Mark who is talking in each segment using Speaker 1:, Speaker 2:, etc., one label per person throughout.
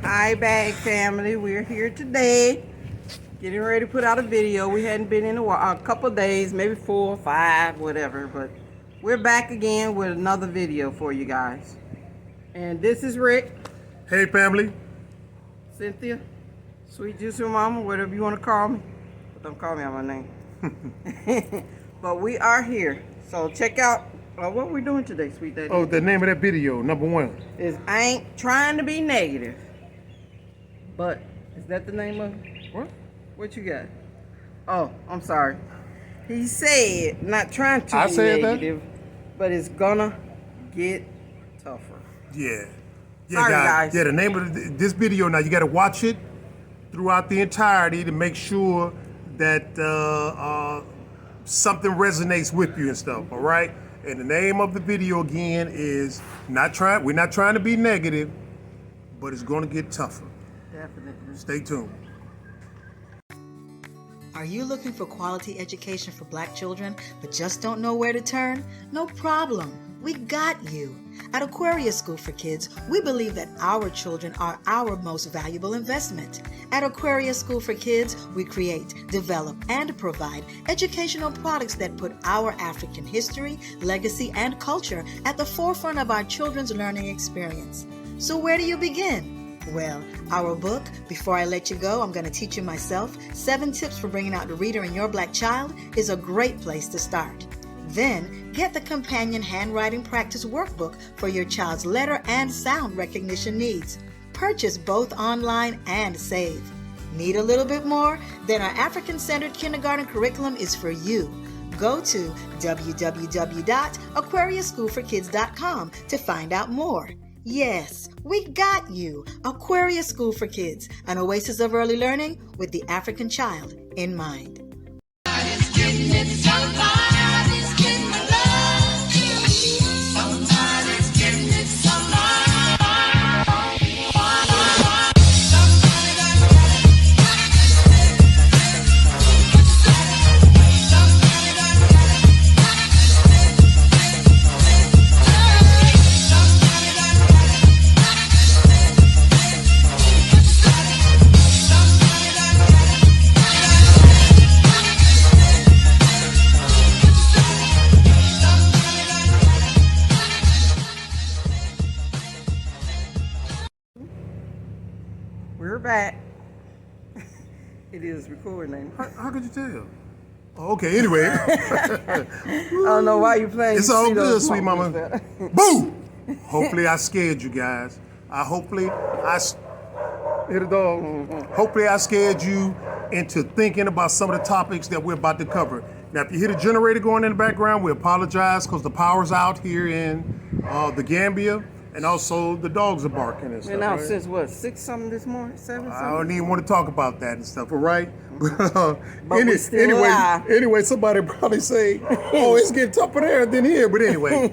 Speaker 1: Hi, Bag Family. We're here today, getting ready to put out a video. We hadn't been in a couple days, maybe 4 or 5, whatever. But we're back again with another video for you guys. And this is Rick.
Speaker 2: Hey, family.
Speaker 1: Cynthia, Sweet Juicy Mama, whatever you want to call me. But don't call me on my name. But we are here. So check out what we're doing today, Sweet Daddy.
Speaker 2: Oh, the name of that video, #1.
Speaker 1: Is I Ain't Trying to Be Negative. But is that the name of it?
Speaker 2: What?
Speaker 1: What you got? Oh, I'm sorry. He said, not trying to
Speaker 2: I
Speaker 1: be
Speaker 2: said
Speaker 1: negative, but it's gonna get tougher.
Speaker 2: Yeah.
Speaker 1: Sorry, guys.
Speaker 2: Yeah, the name of this video, now you got to watch it throughout the entirety to make sure that something resonates with you and stuff, all right? And the name of the video again is we're not trying to be negative, but it's going to get tougher.
Speaker 1: Definitely.
Speaker 2: Stay tuned.
Speaker 3: Are you looking for quality education for Black children, but just don't know where to turn? No problem. We got you. At Aquarius School for Kids, we believe that our children are our most valuable investment. At Aquarius School for Kids, we create, develop, and provide educational products that put our African history, legacy, and culture at the forefront of our children's learning experience. So where do you begin? Well, our book, Before I Let You Go, I'm going to Teach You Myself, 7 Tips for Bringing Out the Reader in Your Black Child, is a great place to start. Then, get the companion handwriting practice workbook for your child's letter and sound recognition needs. Purchase both online and save. Need a little bit more? Then our African-centered kindergarten curriculum is for you. Go to www.aquariusschoolforkids.com to find out more. Yes, we got you. Aquarius School for Kids, an oasis of early learning with the African child in mind.
Speaker 1: We're back. It is recording.
Speaker 2: How could you tell? Oh, okay, anyway.
Speaker 1: I don't know why you playing.
Speaker 2: It's all good, sweet mama. Boo! Hopefully I scared you guys. Hopefully I scared you into thinking about some of the topics that we're about to cover. Now, if you hear the generator going in the background, we apologize because the power's out here in the Gambia, and also the dogs are barking and stuff.
Speaker 1: Been out
Speaker 2: right?
Speaker 1: since what, 6 something this morning, 7 something?
Speaker 2: I don't even want to talk about that and stuff, all right?
Speaker 1: But we still alive.
Speaker 2: Anyway, somebody probably say, oh, it's getting tougher there than here. But anyway,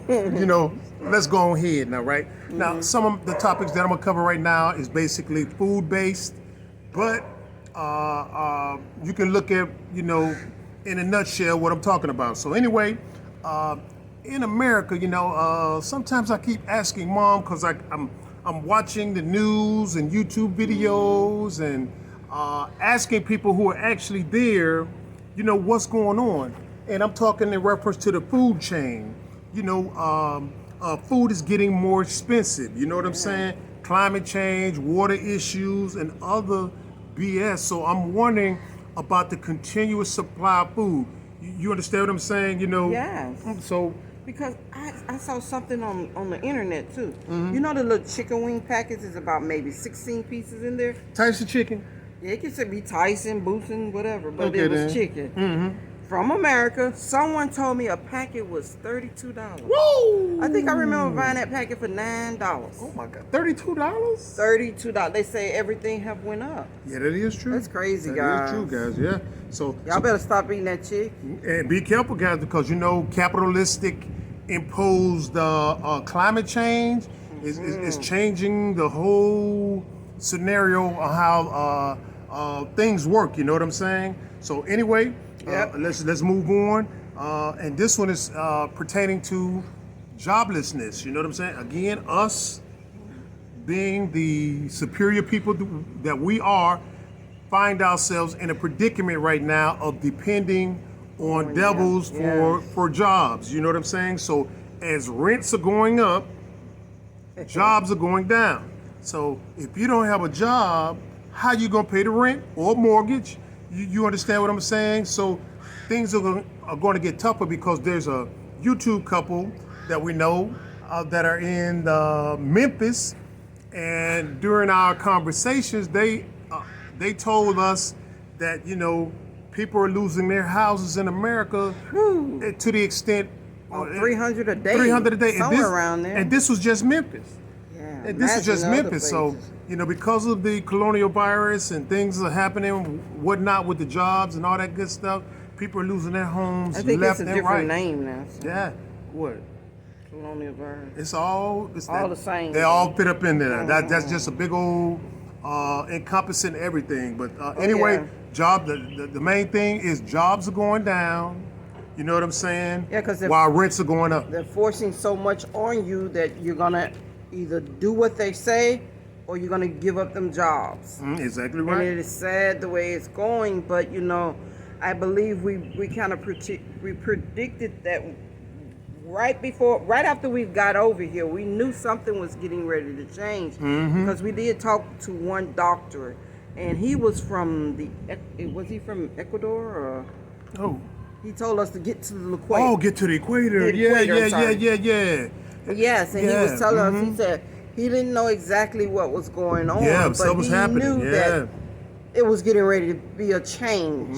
Speaker 2: let's go ahead now, right? Mm-hmm. Now, some of the topics that I'm going to cover right now is basically food-based, but you can look at, in a nutshell what I'm talking about. So anyway, in America, sometimes I keep asking Mom, because I'm watching the news and YouTube videos and asking people who are actually there, what's going on. And I'm talking in reference to the food chain. Food is getting more expensive. You know what I'm saying? Climate change, water issues, and other BS. So I'm wondering about the continuous supply of food. You understand what I'm saying?
Speaker 1: Yes.
Speaker 2: So.
Speaker 1: Because I saw something on the internet too. Mm-hmm. You know the little chicken wing packets is about maybe 16 pieces in there?
Speaker 2: Tyson chicken?
Speaker 1: Yeah, it could be Tyson, Booson, whatever, but
Speaker 2: okay,
Speaker 1: it was
Speaker 2: then.
Speaker 1: chicken.
Speaker 2: Mm-hmm.
Speaker 1: From America, someone told me a packet was $32.
Speaker 2: Whoa!
Speaker 1: I think I remember buying that packet for $9.
Speaker 2: Oh my God, $32?
Speaker 1: $32. They say everything have went up.
Speaker 2: Yeah, that is true.
Speaker 1: That's crazy,
Speaker 2: that
Speaker 1: guys.
Speaker 2: That is true, guys, yeah. So
Speaker 1: y'all better stop eating that chicken.
Speaker 2: And be careful, guys, because capitalistic imposed climate change is changing the whole scenario of how things work. You know what I'm saying? So anyway, let's move on. And this one is pertaining to joblessness. You know what I'm saying? Again, us being the superior people that we are, find ourselves in a predicament right now of depending on devils for jobs. You know what I'm saying? So as rents are going up, jobs are going down. So if you don't have a job, how you gonna pay the rent or mortgage? You understand what I'm saying? So things are going to get tougher because there's a YouTube couple that we know that are in Memphis, and during our conversations, they told us that, you know, people are losing their houses in America to the extent
Speaker 1: 300 a day.
Speaker 2: 300 a day,
Speaker 1: somewhere around there.
Speaker 2: And this was just Memphis.
Speaker 1: Yeah,
Speaker 2: And this is just Memphis. So, you know, because of the colonial virus and things are happening, whatnot with the jobs and all that good stuff, people are losing their homes
Speaker 1: I think
Speaker 2: left
Speaker 1: it's a
Speaker 2: and
Speaker 1: different
Speaker 2: right.
Speaker 1: name now. So.
Speaker 2: Yeah. What?
Speaker 1: Colonial virus.
Speaker 2: It's all
Speaker 1: the same.
Speaker 2: They all fit up in there. That's just a big old encompassing everything. But anyway, job. The main thing is jobs are going down. You know what I'm saying?
Speaker 1: Yeah, because
Speaker 2: while rents are going up.
Speaker 1: They're forcing so much on you that you're gonna either do what they say or you're gonna give up them jobs.
Speaker 2: Exactly right.
Speaker 1: And it is sad the way it's going, but you know, I believe we kind of predicted that right after we got over here, we knew something was getting ready to change because we did talk to one doctor, and he was from was he from Ecuador or?
Speaker 2: Oh.
Speaker 1: He told us to get to the equator.
Speaker 2: Oh, get to the equator.
Speaker 1: Yeah. Yes, and he was telling us, he said he didn't know exactly what was going on,
Speaker 2: but
Speaker 1: he
Speaker 2: happening.
Speaker 1: knew that it was getting ready to be a change.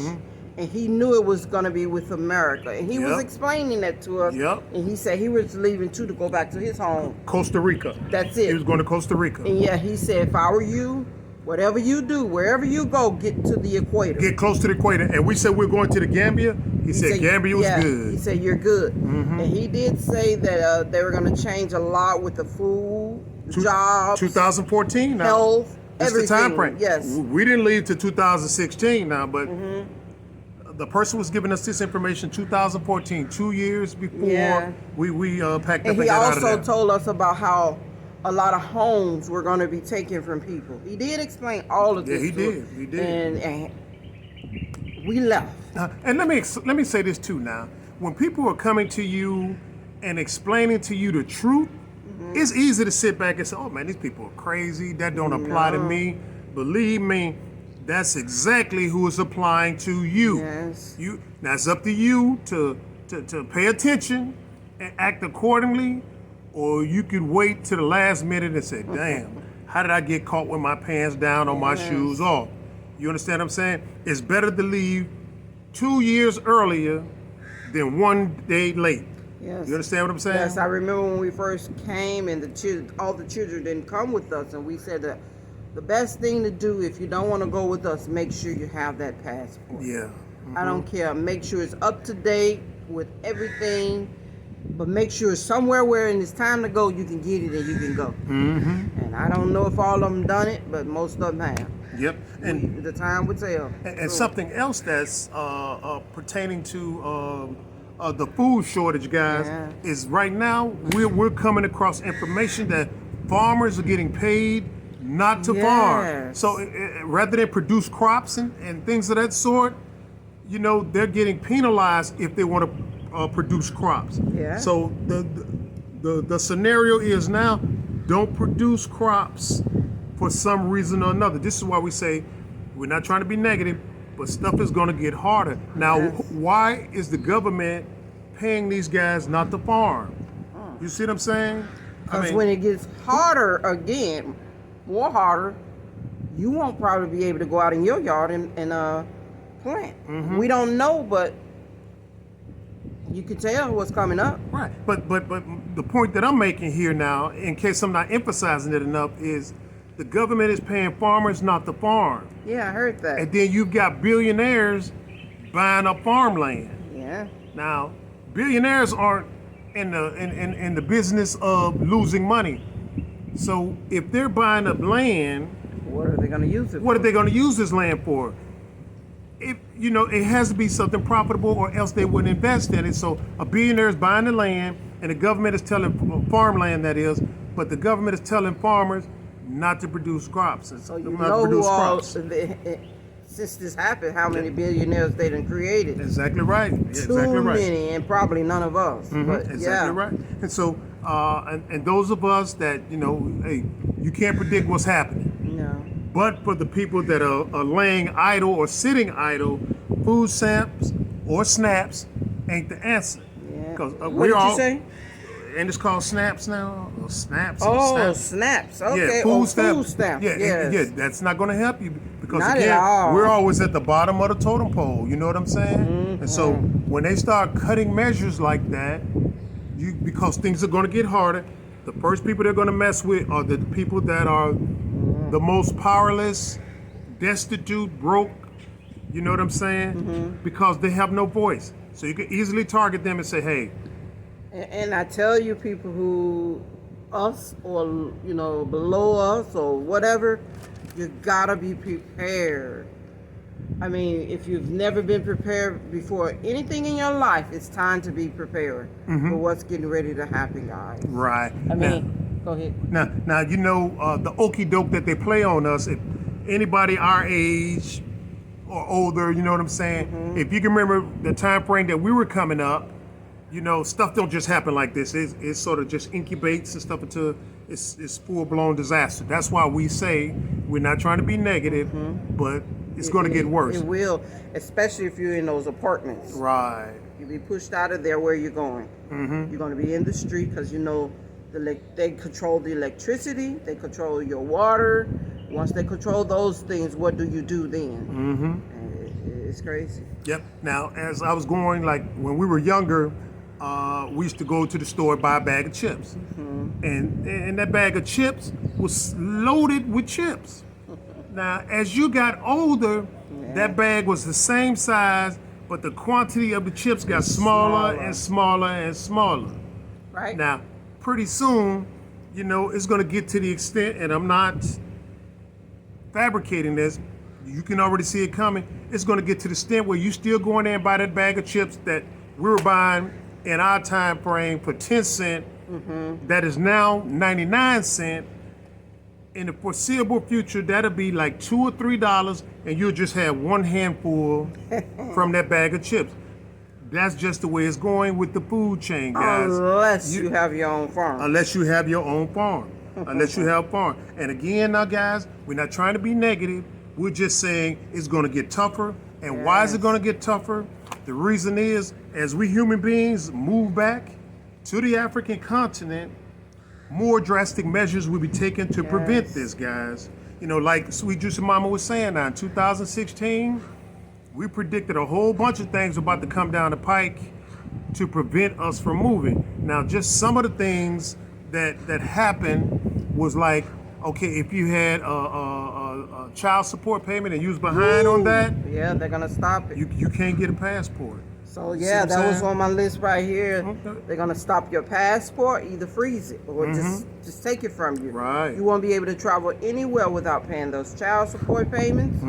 Speaker 1: And he knew it was going to be with America. And he was explaining that to us. And he said he was leaving too to go back to his home.
Speaker 2: Costa Rica.
Speaker 1: That's it.
Speaker 2: He was going to Costa Rica.
Speaker 1: And yeah, he said, if I were you, whatever you do, wherever you go, get to the equator.
Speaker 2: Get close to the equator. And we said we're going to the Gambia. He said Gambia was good.
Speaker 1: He said you're good. And he did say that they were going to change a lot with the food, jobs,
Speaker 2: 2014 now.
Speaker 1: health,
Speaker 2: That's
Speaker 1: everything.
Speaker 2: the time frame.
Speaker 1: Yes.
Speaker 2: We didn't leave to 2016 now, but the person was giving us this information 2014, 2 years before we packed up
Speaker 1: And
Speaker 2: and
Speaker 1: he
Speaker 2: got out of there.
Speaker 1: also told us about how a lot of homes were going to be taken from people. He did explain all of this.
Speaker 2: Yeah, he did.
Speaker 1: And we left.
Speaker 2: And let me say this too now. When people are coming to you and explaining to you the truth, it's easy to sit back and say, oh man, these people are crazy. That don't apply to me. Believe me, that's exactly who is applying to you.
Speaker 1: Yes.
Speaker 2: Now it's up to you to pay attention and act accordingly, or you could wait to the last minute and say, damn, how did I get caught with my pants down or my shoes off? You understand what I'm saying? It's better to leave 2 years earlier than 1 day late.
Speaker 1: Yes.
Speaker 2: You understand what I'm saying?
Speaker 1: Yes, I remember when we first came and all the children didn't come with us, and we said that the best thing to do if you don't want to go with us, make sure you have that passport.
Speaker 2: Yeah.
Speaker 1: I don't care. Make sure it's up to date with everything, but make sure it's somewhere where when it's time to go, you can get it and you can go. And I don't know if all of them done it, but most of them have.
Speaker 2: Yep. And
Speaker 1: The time would tell.
Speaker 2: And something else that's pertaining to the food shortage, guys, is right now we're coming across information that farmers are getting paid not to farm. So rather than produce crops and things of that sort, you know, they're getting penalized if they want to produce crops.
Speaker 1: Yeah.
Speaker 2: So the scenario is now, don't produce crops for some reason or another. This is why we say we're not trying to be negative, but stuff is going to get harder. Now, why is the government paying these guys not to farm? You see what I'm saying?
Speaker 1: Because when it gets harder again, more harder, you won't probably be able to go out in your yard and plant. We don't know, but you can tell what's coming up.
Speaker 2: Right. But the point that I'm making here now, in case I'm not emphasizing it enough, is the government is paying farmers not to farm.
Speaker 1: Yeah, I heard that.
Speaker 2: And then you've got billionaires buying up farmland.
Speaker 1: Yeah.
Speaker 2: Now, billionaires aren't in the business of losing money. So if they're buying up land,
Speaker 1: What are they going to use it for?
Speaker 2: what are they going to use this land for? It has to be something profitable, or else they wouldn't invest in it. So a billionaire is buying the land, and the government is telling farmland, that is, but the government is telling farmers, not to produce crops.
Speaker 1: So you know who all, since this happened, how many billionaires they done created.
Speaker 2: Exactly right. Yeah,
Speaker 1: Too many, and probably none of us. But
Speaker 2: Exactly right. And so, and those of us that, hey, you can't predict what's happening.
Speaker 1: No.
Speaker 2: But for the people that are laying idle or sitting idle, food stamps or snaps ain't the answer.
Speaker 1: Yeah.
Speaker 2: Because
Speaker 1: what did you say?
Speaker 2: And it's called snaps now, or snaps.
Speaker 1: Oh, snaps. Okay.
Speaker 2: Yeah, food
Speaker 1: stamps.
Speaker 2: Yeah,
Speaker 1: Yes.
Speaker 2: yeah, that's not going to help you because
Speaker 1: Not
Speaker 2: again,
Speaker 1: at all.
Speaker 2: we're always at the bottom of the totem pole. You know what I'm saying? And so when they start cutting measures like that, because things are going to get harder, the first people they're going to mess with are the people that are the most powerless, destitute, broke. You know what I'm saying? Because they have no voice. So you can easily target them and say, hey.
Speaker 1: And I tell you, people who, us or, below us or whatever, you gotta be prepared. I mean, if you've never been prepared before anything in your life, it's time to be prepared for what's getting ready to happen, guys.
Speaker 2: Right.
Speaker 1: I mean, go ahead.
Speaker 2: Now, the okie doke that they play on us, if anybody our age or older, you know what I'm saying? If you can remember the time frame that we were coming up, stuff don't just happen like this. It sort of just incubates and stuff until it's full-blown disaster. That's why we say we're not trying to be negative, but it's going to get worse.
Speaker 1: It will, especially if you're in those apartments.
Speaker 2: Right.
Speaker 1: You'll be pushed out of there. Where you're going. You're going to be in the street because they control the electricity. They control your water. Once they control those things, what do you do then? It's crazy.
Speaker 2: Yep. Now, as I was going, like when we were younger, we used to go to the store and buy a bag of chips. And that bag of chips was loaded with chips. Now, as you got older, that bag was the same size, but the quantity of the chips got smaller and smaller and smaller.
Speaker 1: Right.
Speaker 2: Now, pretty soon, it's going to get to the extent, and I'm not fabricating this, you can already see it coming. It's going to get to the extent where you still go in there and buy that bag of chips that we were buying in our time frame for 10 cents, that is now 99 cents. In the foreseeable future, that'll be like $2 or $3, and you'll just have one handful from that bag of chips. That's just the way it's going with the food chain, guys.
Speaker 1: Unless you have your own farm.
Speaker 2: Unless you have your own farm. Unless you have a farm. And again, now, guys, we're not trying to be negative. We're just saying it's going to get tougher. And why is it going to get tougher? The reason is, as we human beings move back to the African continent, more drastic measures will be taken to prevent this, guys. Like Sweet Juicy Mama was saying now, in 2016, we predicted a whole bunch of things about to come down the pike to prevent us from moving. Now, just some of the things that happened was like, okay, if you had a child support payment and you was behind on that,
Speaker 1: they're gonna stop it.
Speaker 2: You can't get a passport.
Speaker 1: So that was on my list right here.
Speaker 2: Okay.
Speaker 1: They're gonna stop your passport, either freeze it or just take it from you.
Speaker 2: Right.
Speaker 1: You won't be able to travel anywhere without paying those child support payments.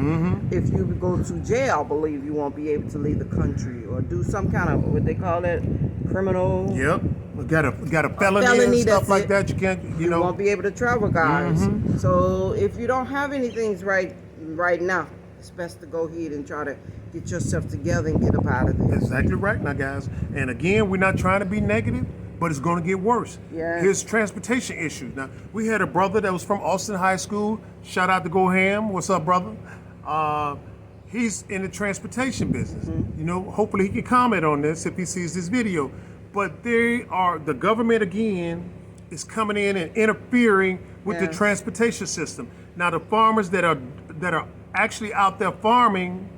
Speaker 1: If you go to jail, I believe you won't be able to leave the country or do some kind of what they call it, criminal.
Speaker 2: Yep. Got a felony and stuff like that. You can't.
Speaker 1: You won't be able to travel, guys. So if you don't have anything right now, it's best to go ahead and try to get yourself together and get up out of there.
Speaker 2: Exactly right now, guys. And again, we're not trying to be negative, but it's going to get worse.
Speaker 1: Yeah.
Speaker 2: Here's transportation issues. Now, we had a brother that was from Austin High School. Shout out to Go Ham. What's up, brother? He's in the transportation business. Hopefully he can comment on this if he sees this video. But the government again is coming in and interfering with the transportation system. Now, the farmers that are actually out there farming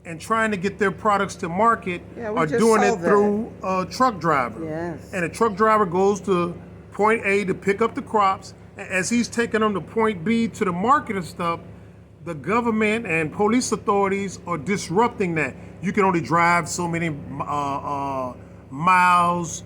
Speaker 2: and trying to get their products to market are doing it through a truck driver.
Speaker 1: Yes.
Speaker 2: And a truck driver goes to point A to pick up the crops. As he's taking them to point B to the market and stuff, the government and police authorities are disrupting that. You can only drive so many miles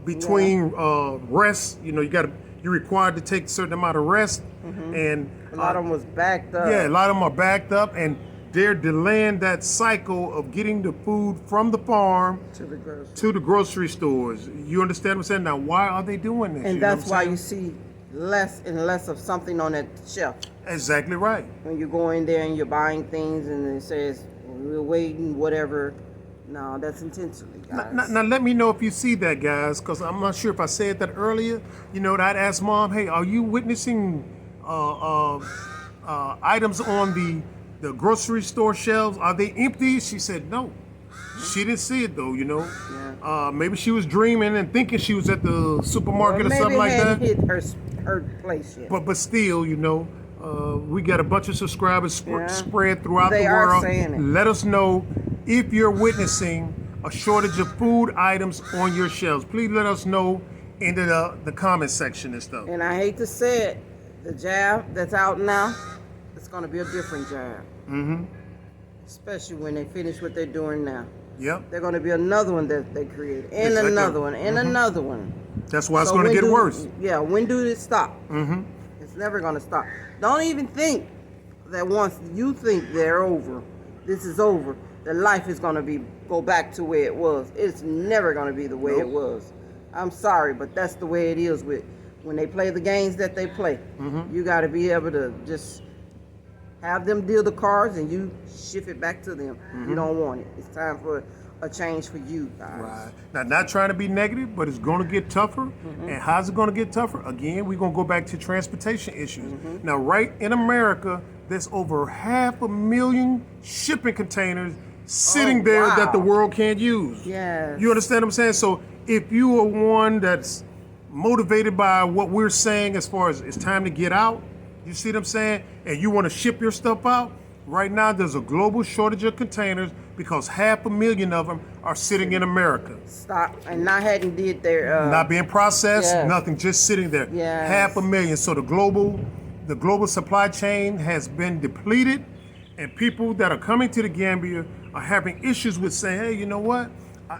Speaker 2: between rests. You're required to take a certain amount of rest. And
Speaker 1: a lot of them was backed up.
Speaker 2: Yeah, a lot of them are backed up, and they're delaying that cycle of getting the food from the farm to the grocery stores. You understand what I'm saying? Now, why are they doing this?
Speaker 1: And that's why you see less and less of something on that shelf.
Speaker 2: Exactly right.
Speaker 1: When you go in there and you're buying things and it says, we're waiting, whatever. No, that's intentionally, guys.
Speaker 2: Now, let me know if you see that, guys, because I'm not sure if I said that earlier. You know, I'd ask Mom, hey, are you witnessing items on the grocery store shelves? Are they empty? She said no. She didn't see it, though, you know.
Speaker 1: Yeah.
Speaker 2: Maybe she was dreaming and thinking she was at the supermarket or something like that.
Speaker 1: Maybe it hadn't hit her place yet.
Speaker 2: But still, you know, we got a bunch of subscribers spread throughout
Speaker 1: They
Speaker 2: the
Speaker 1: are
Speaker 2: world.
Speaker 1: saying it.
Speaker 2: Let us know if you're witnessing a shortage of food items on your shelves. Please let us know in the comment section and stuff.
Speaker 1: And I hate to say it, the jab that's out now, it's going to be a different jab.
Speaker 2: Mm-hmm.
Speaker 1: Especially when they finish what they're doing now.
Speaker 2: Yep.
Speaker 1: They're going to be another one that they create, and
Speaker 2: Exactly.
Speaker 1: another one, and another one.
Speaker 2: That's why it's
Speaker 1: So
Speaker 2: going to
Speaker 1: when
Speaker 2: get
Speaker 1: do-
Speaker 2: worse.
Speaker 1: Yeah, when do it stop?
Speaker 2: Mm-hmm.
Speaker 1: It's never going to stop. Don't even think that once you think they're over, this is over, that life is going to go back to where it was. It's never going to be the way it was. I'm sorry, but that's the way it is when they play the games that they play.
Speaker 2: Mm-hmm.
Speaker 1: You got to be able to just have them deal the cards and you shift it back to them. You don't want it. It's time for a change for you guys.
Speaker 2: Right. Now, not trying to be negative, but it's going to get tougher. And how's it going to get tougher? Again, we're going to go back to transportation issues. Now, right in America, there's over 500,000 shipping containers sitting there that the
Speaker 1: wow.
Speaker 2: world can't use.
Speaker 1: Yes.
Speaker 2: You understand what I'm saying? So if you are one that's motivated by what we're saying as far as it's time to get out, you see what I'm saying? And you want to ship your stuff out, right now there's a global shortage of containers because 500,000 of them are sitting in America.
Speaker 1: Stop. And not hadn't did their...
Speaker 2: Not being processed,
Speaker 1: yes.
Speaker 2: nothing, just sitting there.
Speaker 1: Yes.
Speaker 2: 500,000. So the global supply chain has been depleted, and people that are coming to the Gambia are having issues with saying, hey, you know what?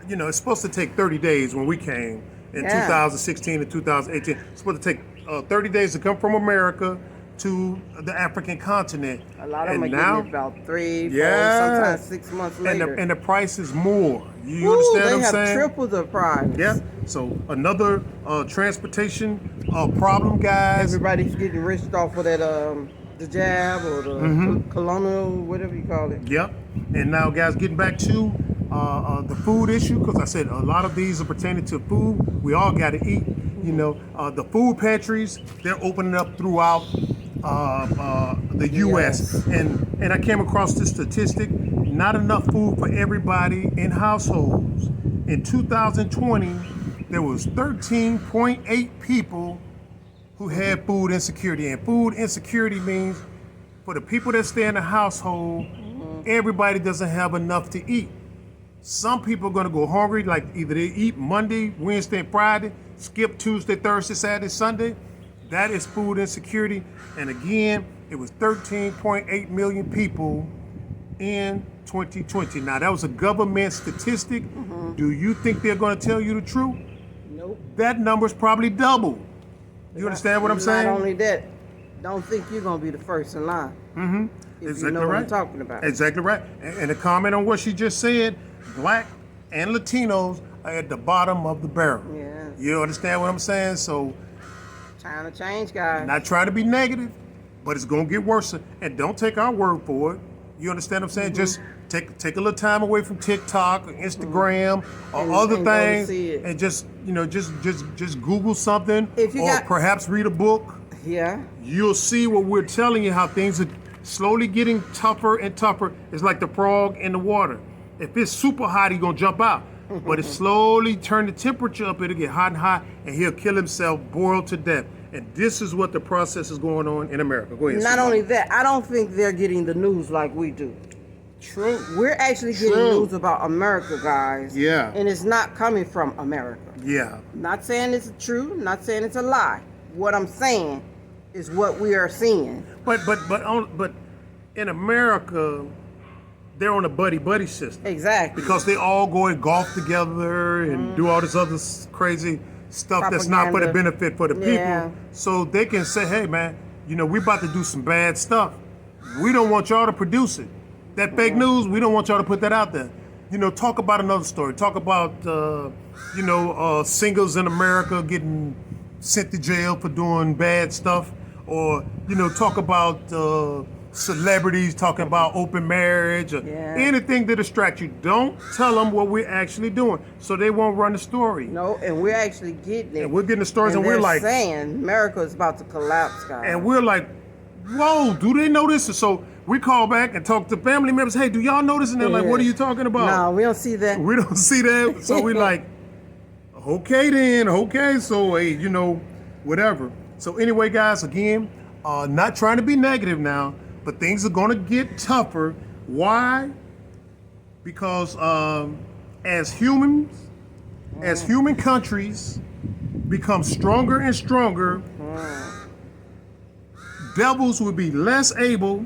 Speaker 2: You know, it's supposed to take 30 days when we came in 2016 and 2018. It's supposed to take 30 days to come from America to the African continent.
Speaker 1: A lot of them are
Speaker 2: now,
Speaker 1: getting it about 3, 4,
Speaker 2: Yeah.
Speaker 1: sometimes 6 months later.
Speaker 2: and the price is more. You
Speaker 1: Woo,
Speaker 2: understand what I'm
Speaker 1: they have
Speaker 2: saying?
Speaker 1: triple the price.
Speaker 2: Yeah. So another transportation problem, guys.
Speaker 1: Everybody's getting rich off of that the jab or the colonial, whatever you call it.
Speaker 2: Yep. And now, guys, getting back to the food issue, because I said a lot of these are pertaining to food. We all got to eat. You know, the food pantries, they're opening up throughout the U.S.
Speaker 1: Yes.
Speaker 2: And I came across this statistic: not enough food for everybody in households. In 2020, there was 13.8 people who had food insecurity. And food insecurity means for the people that stay in the household, everybody doesn't have enough to eat. Some people are going to go hungry, like either they eat Monday, Wednesday, and Friday, skip Tuesday, Thursday, Saturday, Sunday. That is food insecurity. And again, it was 13.8 million people in 2020. Now, that was a government statistic. Do you think they're going to tell you the truth?
Speaker 1: Nope.
Speaker 2: That number's probably double. You understand what I'm saying?
Speaker 1: Not only that, don't think you're going to be the first in line. If
Speaker 2: Exactly
Speaker 1: you know what
Speaker 2: right.
Speaker 1: I'm talking about.
Speaker 2: Exactly right. And to comment on what she just said, Black and Latinos are at the bottom of the barrel.
Speaker 1: Yeah.
Speaker 2: You understand what I'm saying? So,
Speaker 1: Time to change, guys.
Speaker 2: not trying to be negative, but it's going to get worse. And don't take our word for it. You understand what I'm saying? Just take a little time away from TikTok or Instagram or other
Speaker 1: and go to
Speaker 2: things,
Speaker 1: see it.
Speaker 2: and just Google something,
Speaker 1: If you
Speaker 2: or
Speaker 1: got-
Speaker 2: perhaps read a book.
Speaker 1: Yeah.
Speaker 2: You'll see what we're telling you, how things are slowly getting tougher and tougher. It's like the frog in the water. If it's super hot, he's gonna jump out. But it slowly turn the temperature up, it'll get hot and hot, and he'll kill himself, boiled to death. And this is what the process is going on in America. Go ahead.
Speaker 1: Not
Speaker 2: Sue.
Speaker 1: only that, I don't think they're getting the news like we do.
Speaker 2: True.
Speaker 1: We're actually getting
Speaker 2: True.
Speaker 1: news about America, guys.
Speaker 2: Yeah.
Speaker 1: And it's not coming from America.
Speaker 2: Yeah.
Speaker 1: Not saying it's true, not saying it's a lie. What I'm saying is what we are seeing.
Speaker 2: But in America, they're on a buddy system.
Speaker 1: Exactly.
Speaker 2: Because they all go and golf together and do all this other crazy stuff that's not for the
Speaker 1: Propaganda.
Speaker 2: benefit for the
Speaker 1: Yeah.
Speaker 2: people. So they can say, hey man, you know, we're about to do some bad stuff. We don't want y'all to produce it. That fake news, we don't want y'all to put that out there. You know, talk about another story. Talk about, singles in America getting sent to jail for doing bad stuff, or talk about celebrities talking about open marriage, or anything to distract you. Don't tell them what we're actually doing, so they won't run the story.
Speaker 1: No, and we're actually getting it.
Speaker 2: And we're getting the stories, and we're like
Speaker 1: saying America is about to collapse, guys.
Speaker 2: And we're like, whoa, do they know this? So we call back and talk to family members. Hey, do y'all know this? And they're like, what are you talking about?
Speaker 1: No, we don't see that.
Speaker 2: We don't see that. So we like, okay then, okay. So hey, whatever. So anyway, guys, again, not trying to be negative now, but things are gonna get tougher. Why? Because as humans, as human countries become stronger and stronger, devils will be less able,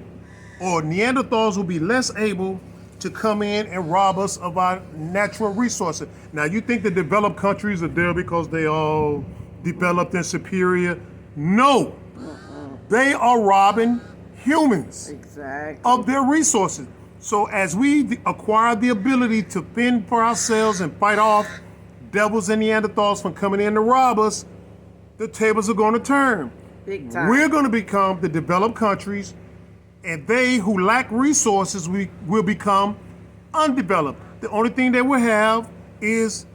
Speaker 2: or Neanderthals will be less able to come in and rob us of our natural resources. Now, you think the developed countries are there because they all developed and superior? No. They are robbing humans of their resources. So as we acquire the ability to fend for ourselves and fight off devils and Neanderthals from coming in to rob us, the tables are going to turn.
Speaker 1: Big time.
Speaker 2: We're going to become the developed countries, and they who lack resources will become undeveloped. The only thing they will have is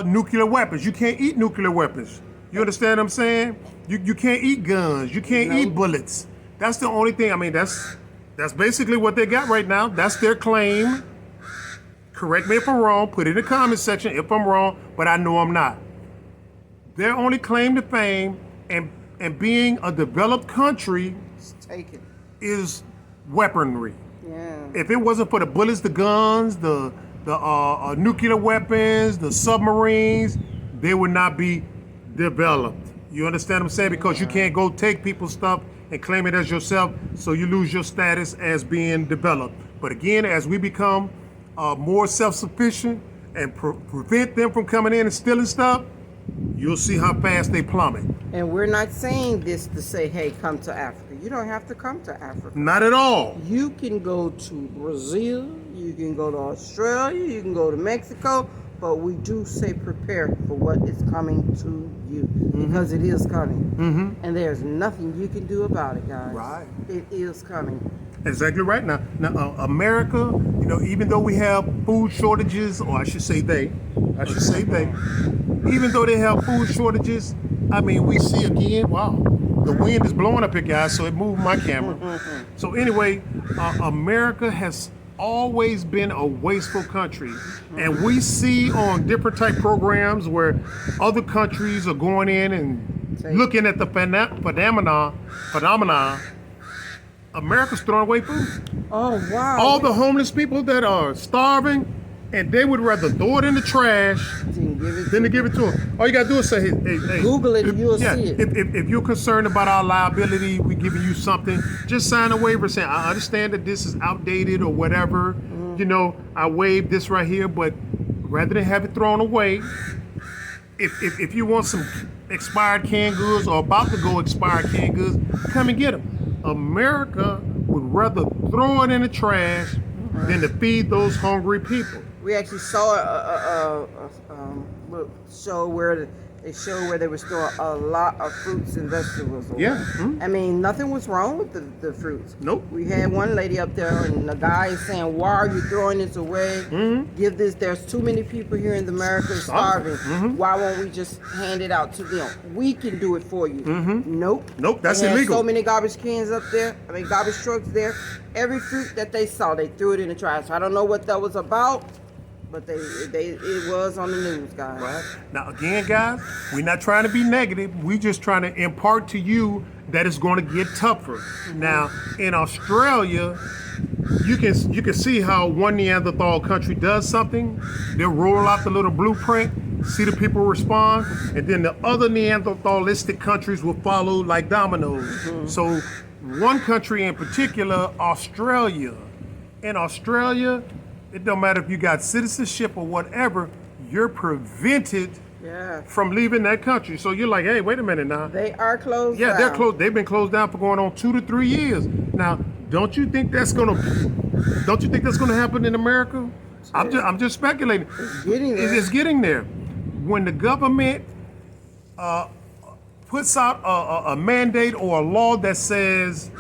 Speaker 2: nuclear weapons. You can't eat nuclear weapons. You understand what I'm saying? You can't eat guns. You can't eat bullets. That's the only thing. I mean, that's basically what they got right now. That's their claim. Correct me if I'm wrong. Put it in the comment section if I'm wrong, but I know I'm not. Their only claim to fame and being a developed country is weaponry.
Speaker 1: Yeah.
Speaker 2: If it wasn't for the bullets, the guns, the nuclear weapons, the submarines, they would not be developed. You understand what I'm saying? Because you can't go take people's stuff and claim it as yourself, so you lose your status as being developed. But again, as we become more self-sufficient and prevent them from coming in and stealing stuff, you'll see how fast they plummet.
Speaker 1: And we're not saying this to say, hey, come to Africa. You don't have to come to Africa.
Speaker 2: Not at all.
Speaker 1: You can go to Brazil, you can go to Australia, you can go to Mexico, but we do say prepare for what is coming to you, because it is coming. And there's nothing you can do about it, guys.
Speaker 2: Right.
Speaker 1: It is coming.
Speaker 2: Exactly right. Now America, even though we have food shortages, or I should say they, even though they have food shortages, I mean, we see again, wow, the wind is blowing up here, guys, so it moved my camera. So anyway, America has always been a wasteful country, and we see on different type programs where other countries are going in and looking at the phenomena. America's throwing away food.
Speaker 1: Oh, wow.
Speaker 2: All the homeless people that are starving, and they would rather throw it in the trash than to give it to them. All you gotta do is say, hey,
Speaker 1: Google it and you'll see it.
Speaker 2: If you're concerned about our liability, we're giving you something, just sign a waiver saying, I understand that this is outdated or whatever. I waived this right here, but rather than have it thrown away, if you want some expired canned goods or about to go expired canned goods, come and get them. America would rather throw it in the trash than to feed those hungry people.
Speaker 1: We actually saw a show where they showed where they were storing a lot of fruits and vegetables away.
Speaker 2: Yeah.
Speaker 1: I mean, nothing was wrong with the fruits.
Speaker 2: Nope.
Speaker 1: We had one lady up there, and the guy is saying, why are you throwing this away? Give this, there's too many people here in America starving. Why won't we just hand it out to them? We can do it for you. Nope.
Speaker 2: Nope, that's
Speaker 1: They had
Speaker 2: illegal.
Speaker 1: so many garbage cans up there, garbage trucks there. Every fruit that they saw, they threw it in the trash. I don't know what that was about, but it was on the news, guys.
Speaker 2: Right. Now, again, guys, we're not trying to be negative. We're just trying to impart to you that it's going to get tougher. Now, in Australia, you can see how one Neanderthal country does something. They'll roll out the little blueprint, see the people respond, and then the other Neanderthalistic countries will follow like dominoes. So one country in particular, Australia. In Australia, it don't matter if you got citizenship or whatever, you're prevented from leaving that country. So you're like, hey, wait a minute now.
Speaker 1: They are closed
Speaker 2: Yeah,
Speaker 1: down.
Speaker 2: they're closed. They've been closed down for going on 2 to 3 years. Now, don't you think that's gonna happen in America? I'm just speculating.
Speaker 1: It's getting there.
Speaker 2: It's getting there. When the government puts out a mandate or a law that says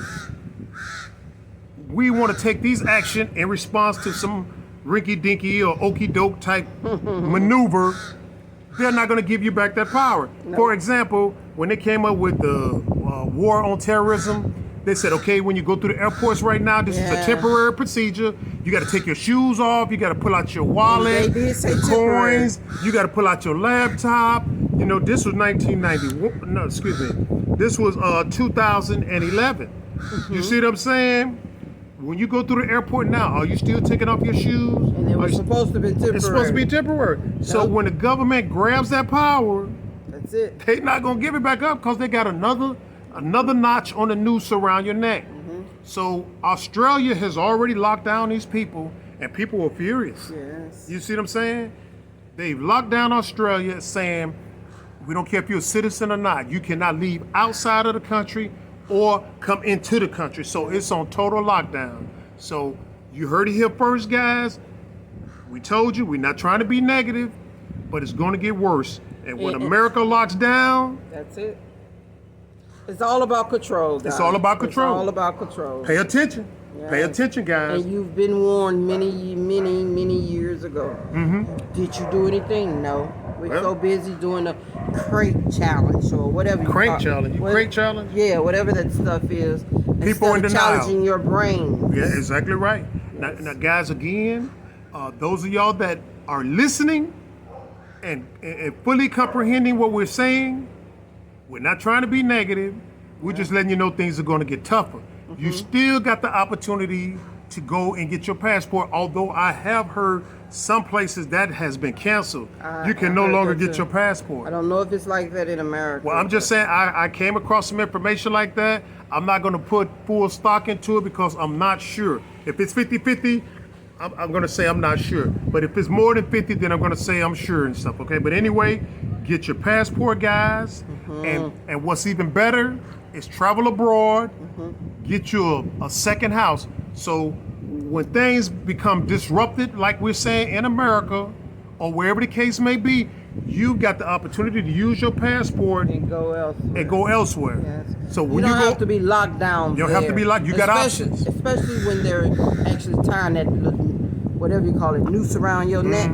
Speaker 2: we want to take these action in response to some rinky-dinky or okey-doke type maneuver, they're not going to give you back that power. No. For example, when they came up with the war on terrorism, they said, okay, when you go through the airports right now, this is a temporary procedure. You got to take your shoes off. You got to pull out your wallet, the coins. You got to pull out your laptop. You know, this was 1991. No, excuse me. This was 2011. You see what I'm saying? When you go through the airport now, are you still taking off your shoes?
Speaker 1: And it was supposed to be temporary.
Speaker 2: It's supposed to be temporary. Yep. So when the government grabs that power,
Speaker 1: that's it.
Speaker 2: They're not gonna give it back up because they got another notch on the noose around your neck. So Australia has already locked down these people, and people are furious.
Speaker 1: Yes.
Speaker 2: You see what I'm saying? They've locked down Australia, saying we don't care if you're a citizen or not. You cannot leave outside of the country or come into the country. So it's on total lockdown. So you heard it here first, guys. We told you, we're not trying to be negative, but it's going to get worse. And when America locks down,
Speaker 1: that's it. It's all about control, guys.
Speaker 2: It's all about control.
Speaker 1: It's all about control.
Speaker 2: Pay attention.
Speaker 1: Yes.
Speaker 2: Pay attention, guys.
Speaker 1: And you've been warned many years ago. Did you do anything? No. We're so busy doing the crate challenge or whatever.
Speaker 2: Crate challenge? Crate challenge?
Speaker 1: Yeah, whatever that stuff is.
Speaker 2: People in denial.
Speaker 1: Challenging your brain.
Speaker 2: Yeah, exactly right. Yes. Now, guys, again, those of y'all that are listening and fully comprehending what we're saying, we're not trying to be negative. We're just letting you know things are going to get tougher. You still got the opportunity to go and get your passport, although I have heard some places that has been canceled. You can no longer get your passport.
Speaker 1: I don't know if it's like that in America.
Speaker 2: Well, I'm just saying I came across some information like that. I'm not going to put full stock into it because I'm not sure. If it's 50-50, I'm going to say I'm not sure. But if it's more than 50, then I'm going to say I'm sure and stuff, okay? But anyway, get your passport, guys. And what's even better is travel abroad. Get you a second house. So when things become disrupted, like we're saying in America, or wherever the case may be, you've got the opportunity to use your passport
Speaker 1: and go elsewhere.
Speaker 2: Yes. So
Speaker 1: when you don't have to be locked down.
Speaker 2: You don't have to be locked. You got options.
Speaker 1: Especially when they're actually tying that whatever you call it, noose around your neck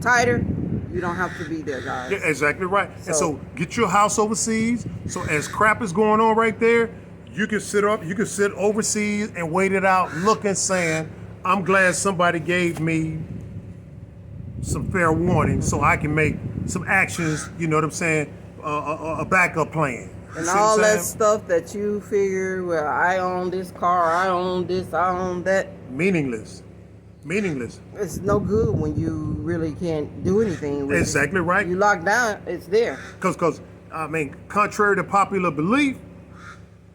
Speaker 1: tighter. You don't have to be there, guys.
Speaker 2: Yeah, exactly right. And so get your house overseas. So as crap is going on right there, you can sit overseas and wait it out, looking, saying, I'm glad somebody gave me some fair warning so I can make some actions, you know what I'm saying, a backup plan.
Speaker 1: And all that stuff that you figure, well, I own this car, I own this, I own that.
Speaker 2: Meaningless.
Speaker 1: It's no good when you really can't do anything with it.
Speaker 2: Exactly right.
Speaker 1: You lock down, it's there.
Speaker 2: Because, I mean, contrary to popular belief,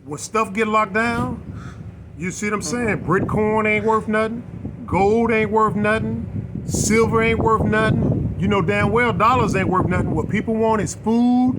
Speaker 2: when stuff get locked down, you see what I'm saying? Bitcoin ain't worth nothing. Gold ain't worth nothing. Silver ain't worth nothing. You know damn well dollars ain't worth nothing. What people want is food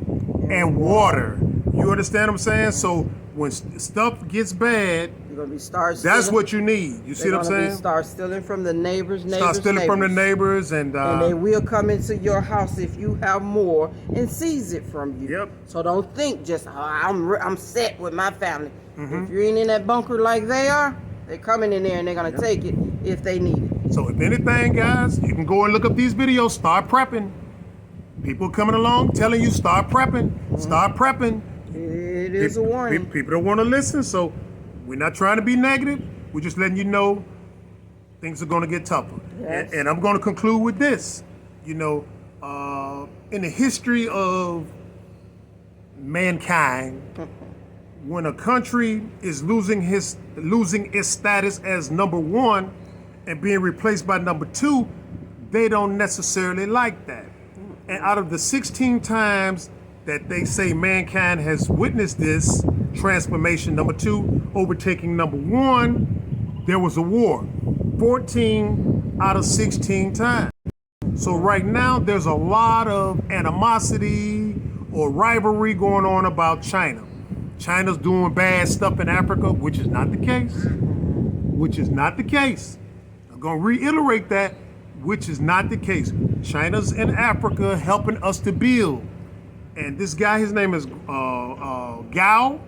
Speaker 2: and water. You understand what I'm saying? So when stuff gets bad, you're gonna be that's what you need. You see what I'm saying?
Speaker 1: Start stealing from the neighbors.
Speaker 2: Start stealing from the neighbors, and
Speaker 1: they will come into your house if you have more and seize it from you.
Speaker 2: Yep.
Speaker 1: So don't think just I'm set with my family. If you ain't in that bunker like they are, they're coming in there and they're gonna take it if they need it.
Speaker 2: So if anything, guys, you can go and look up these videos. Start prepping. People coming along telling you start prepping. Start prepping.
Speaker 1: It is a warning.
Speaker 2: People don't want to listen, so we're not trying to be negative. We're just letting you know things are going to get tougher.
Speaker 1: Yes.
Speaker 2: And I'm going to conclude with this. You know, in the history of mankind, when a country is losing its status as number one and being replaced by number two, they don't necessarily like that. And out of the 16 times that they say mankind has witnessed this transformation, number two overtaking number one, there was a war 14 out of 16 times. So right now there's a lot of animosity or rivalry going on about China. China's doing bad stuff in Africa, which is not the case. I'm going to reiterate that, which is not the case. China's in Africa helping us to build. And this guy, his name is Gao.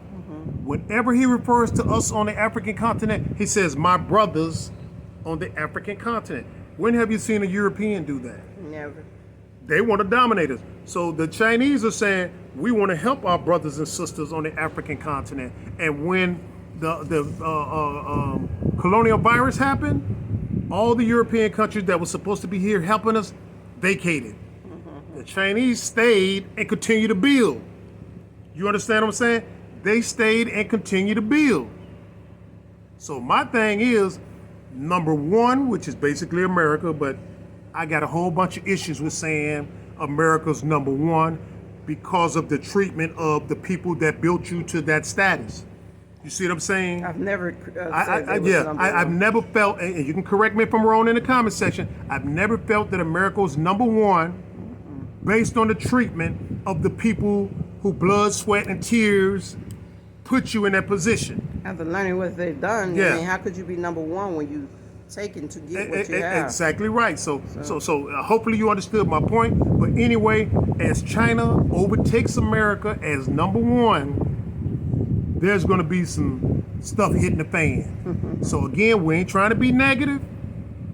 Speaker 2: Whenever he refers to us on the African continent, he says, my brothers on the African continent. When have you seen a European do that?
Speaker 1: Never.
Speaker 2: They want to dominate us. So the Chinese are saying, we want to help our brothers and sisters on the African continent. And when the colonial virus happened, all the European countries that were supposed to be here helping us vacated. The Chinese stayed and continued to build. You understand what I'm saying? They stayed and continued to build. So my thing is, number one, which is basically America, but I got a whole bunch of issues with saying America's number one because of the treatment of the people that built you to that status. You see what I'm saying?
Speaker 1: I've never
Speaker 2: I've never felt, and you can correct me if I'm wrong in the comment section, I've never felt that America was number one based on the treatment of the people who blood, sweat, and tears put you in that position.
Speaker 1: After learning what they've done,
Speaker 2: Yeah.
Speaker 1: I mean, how could you be number one when you taken to get what you have?
Speaker 2: Exactly right. So hopefully you understood my point. But anyway, as China overtakes America as number one, there's going to be some stuff hitting the fan. So again, we ain't trying to be negative.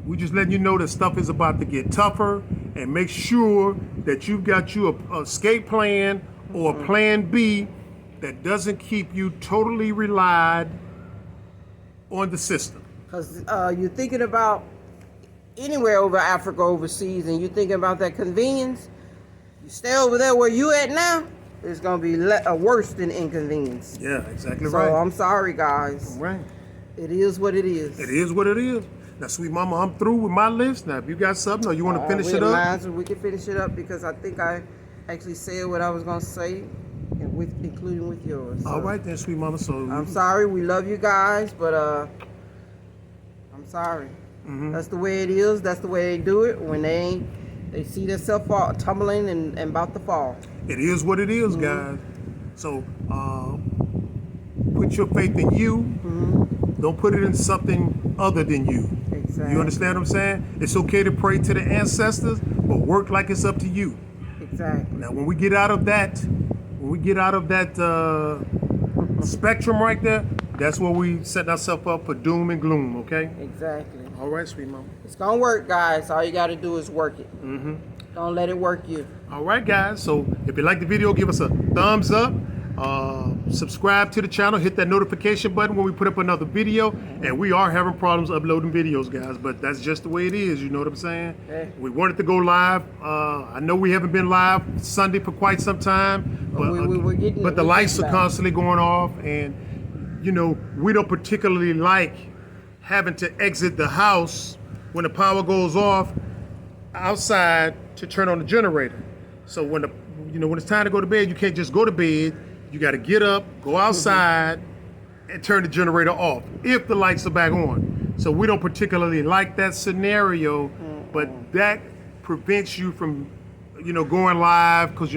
Speaker 2: We just letting you know that stuff is about to get tougher, and make sure that you've got you a escape plan or a plan B that doesn't keep you totally relied on the system.
Speaker 1: Because you're thinking about anywhere over Africa, overseas, and you're thinking about that convenience, you stay over there where you at now, it's going to be worse than inconvenience.
Speaker 2: Yeah, exactly
Speaker 1: So
Speaker 2: right.
Speaker 1: I'm sorry, guys.
Speaker 2: Right.
Speaker 1: It is what it is.
Speaker 2: It is what it is. Now, sweet mama, I'm through with my list. Now, if you got something or you want to finish it up.
Speaker 1: Mine, so we can finish it up because I think I actually said what I was going to say, and including with yours. So
Speaker 2: All right then, sweet mama. So
Speaker 1: I'm sorry. We love you guys, but I'm sorry. That's the way it is. That's the way they do it when they see themselves tumbling and about to fall.
Speaker 2: it is what it is, guys. So put your faith in you. Don't put it in something other than you.
Speaker 1: Exactly.
Speaker 2: You understand what I'm saying? It's okay to pray to the ancestors, but work like it's up to you.
Speaker 1: Exactly.
Speaker 2: Now, when we get out of that, spectrum right there, that's where we set ourselves up for doom and gloom. Okay.
Speaker 1: Exactly.
Speaker 2: All right, sweet mama.
Speaker 1: It's gonna work, guys. All you gotta do is work it. Don't let it work you.
Speaker 2: All right, guys. So if you like the video, give us a thumbs up. Subscribe to the channel. Hit that notification button when we put up another video. And we are having problems uploading videos, guys. But that's just the way it is. You know what I'm saying?
Speaker 1: Okay.
Speaker 2: We wanted to go live. I know we haven't been live Sunday for quite some time. But, the lights are constantly going off. And, you know, we don't particularly like having to exit the house when the power goes off outside to turn on the generator. So when it's time to go to bed, you can't just go to bed. You got to get up, go outside, and turn the generator off if the lights are back on. So we don't particularly like that scenario, but that prevents you from, going live because,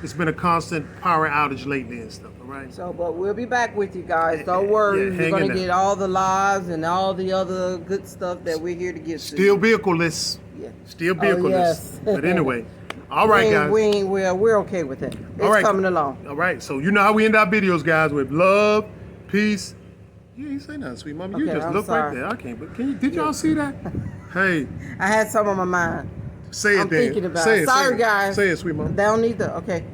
Speaker 2: it's been a constant power outage lately and stuff, all right?
Speaker 1: So, but we'll be back with you guys. Don't worry.
Speaker 2: hang
Speaker 1: You're going
Speaker 2: in
Speaker 1: to
Speaker 2: there.
Speaker 1: get all the lives and all the other good stuff that we're here to get to.
Speaker 2: Still vehicleless.
Speaker 1: Yeah.
Speaker 2: Still
Speaker 1: Oh,
Speaker 2: vehicleless.
Speaker 1: yes.
Speaker 2: But anyway, all right, guys.
Speaker 1: We're okay with that. It's
Speaker 2: All right.
Speaker 1: coming along.
Speaker 2: All right, so you know how we end our videos, guys, with love, peace. You ain't say nothing, sweet mama. You
Speaker 1: Okay,
Speaker 2: just
Speaker 1: I'm
Speaker 2: look
Speaker 1: sorry.
Speaker 2: right there. I can't, but did y'all see that? Hey,
Speaker 1: I had some on my mind.
Speaker 2: say it,
Speaker 1: I'm
Speaker 2: Dan.
Speaker 1: thinking about
Speaker 2: Say
Speaker 1: it.
Speaker 2: it.
Speaker 1: Sorry,
Speaker 2: say it.
Speaker 1: guys.
Speaker 2: Say it, sweet mama.
Speaker 1: They don't need to. Okay.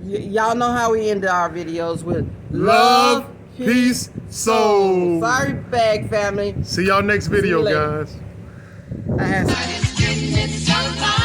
Speaker 1: Y'all know how we end our videos with
Speaker 2: Love, peace, soul.
Speaker 1: Sorry, bag family.
Speaker 2: See y'all next video,
Speaker 1: later.
Speaker 2: guys.
Speaker 1: I had some.
Speaker 4: It's getting it so hard.